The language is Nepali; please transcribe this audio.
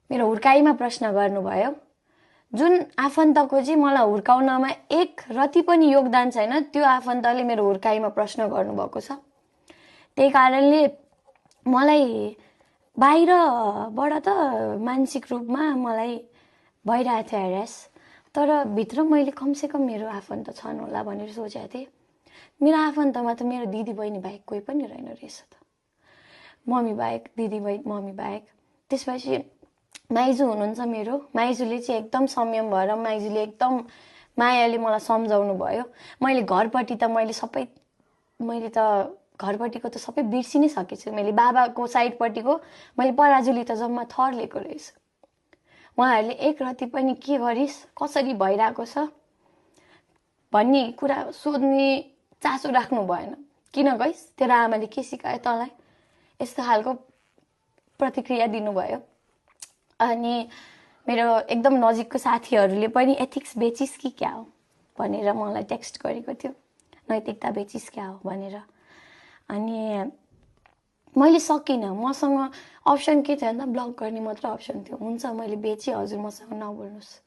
मेरो हुर्काइमा प्रश्न गर्नुभयो। जुन आफन्तको चाहिँ मलाई हुर्काउनमा एक रति पनि योगदान छैन, त्यो आफन्तले मेरो हुर्काइमा प्रश्न गर्नुभएको छ। त्यही कारणले मलाई बाहिरबाट त मानसिक रूपमा मलाई भइरहेको थियो हेरेस, तर भित्र मैले कमसेकम मेरो आफन्त छन् होला भनेर सोचेको थिएँ। मेरो आफन्तमा त मेरो दिदी बहिनी बाहेक कोही पनि रहेन रहेछ त, मम्मी बाहेक, दिदी मम्मी बाहेक। त्यसपछि माइजू हुनुहुन्छ मेरो, माइजूले चाहिँ एकदम संयम भएर माइजूले एकदम मायाले मलाई सम्झाउनु भयो। मैले घरपट्टि त मैले त घरपट्टिको त सबै बिर्सिनै सकेछु। मैले बाबाको साइडपट्टिको मैले पराजुली त जम्मा थर लिएको रहेछु। उहाँहरूले एक रति पनि के गरिस्, कसरी भइरहेको छ भन्ने कुरा सोध्ने चासो राख्नु भएन। किन गइस्, तेरो आमाले के सिकायो तँलाई, यस्तो खालको प्रतिक्रिया दिनुभयो। अनि मेरो एकदम नजिकको साथीहरूले पनि एथिक्स बेचिस् कि क्या हो भनेर मलाई टेक्स्ट गरेको थियो, नैतिकता बेचिस् क्या हो भनेर। अनि मैले सकिनँ, मसँग अप्सन के थियो भन्दा ब्लक गर्ने मात्र अप्सन थियो। हुन्छ मैले बेचेँ हजुर, मसँग नबोल्नुहोस्।